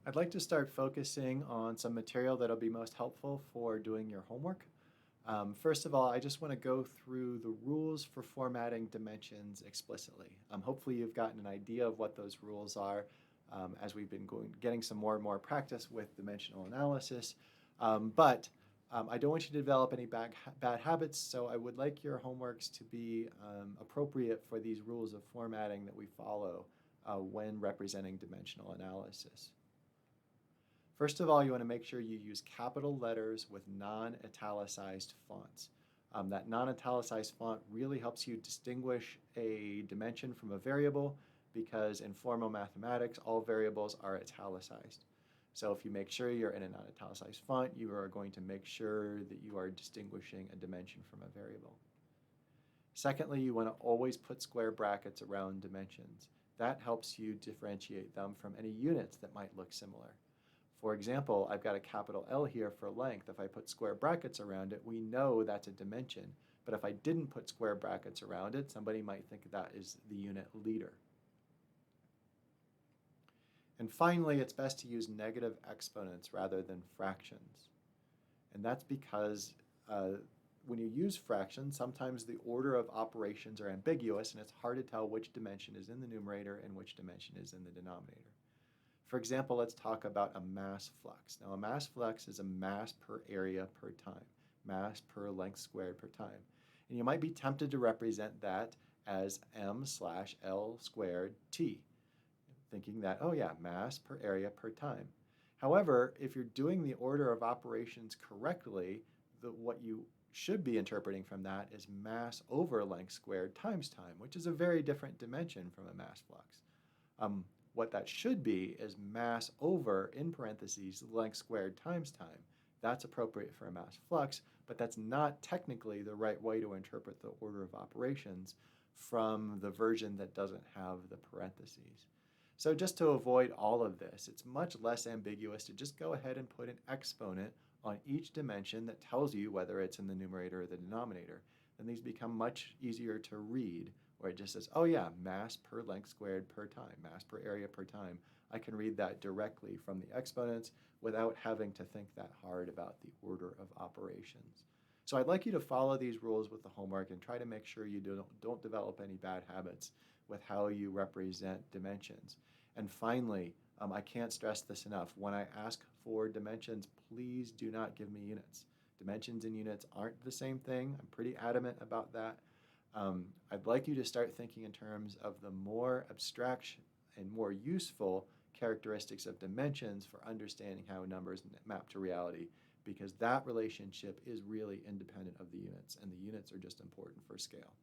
I'd like to start focusing on some material that'll be most helpful for doing your homework. First of all, I just want to go through the rules for formatting dimensions explicitly. Hopefully you've gotten an idea of what those rules are as we've been getting some more and more practice with dimensional analysis. But I don't want you to develop any bad habits, so I would like your homeworks to be appropriate for these rules of formatting that we follow when representing dimensional analysis. First of all, you want to make sure you use capital letters with non-italicized fonts. That non-italicized font really helps you distinguish a dimension from a variable because in formal mathematics, all variables are italicized. So if you make sure you're in a non-italicized font, you are going to make sure that you are distinguishing a dimension from a variable. Secondly, you want to always put square brackets around dimensions. That helps you differentiate them from any units that might look similar. For example, I've got a capital L here for length. If I put square brackets around it, we know that's a dimension. But if I didn't put square brackets around it, somebody might think that is the unit liter. And finally, it's best to use negative exponents rather than fractions. And that's because when you use fractions, sometimes the order of operations are ambiguous and it's hard to tell which dimension is in the numerator and which dimension is in the denominator. For example, let's talk about a mass flux. Now, a mass flux is a mass per area per time, mass per length squared per time. And you might be tempted to represent that as m/L squared t, thinking that, oh yeah, mass per area per time. However, if you're doing the order of operations correctly, what you should be interpreting from that is mass over length squared times time, which is a very different dimension from a mass flux. What that should be is mass over, in parentheses, length squared times time. That's appropriate for a mass flux, but that's not technically the right way to interpret the order of operations from the version that doesn't have the parentheses. So just to avoid all of this, it's much less ambiguous to just go ahead and put an exponent on each dimension that tells you whether it's in the numerator or the denominator. Then these become much easier to read, where it just says, oh yeah, mass per length squared per time, mass per area per time. I can read that directly from the exponents without having to think that hard about the order of operations. So I'd like you to follow these rules with the homework and try to make sure you don't develop any bad habits with how you represent dimensions. And finally, I can't stress this enough. When I ask for dimensions, please do not give me units. Dimensions and units aren't the same thing. I'm pretty adamant about that. I'd like you to start thinking in terms of the more abstract and more useful characteristics of dimensions for understanding how numbers map to reality, because that relationship is really independent of the units, and the units are just important for scale.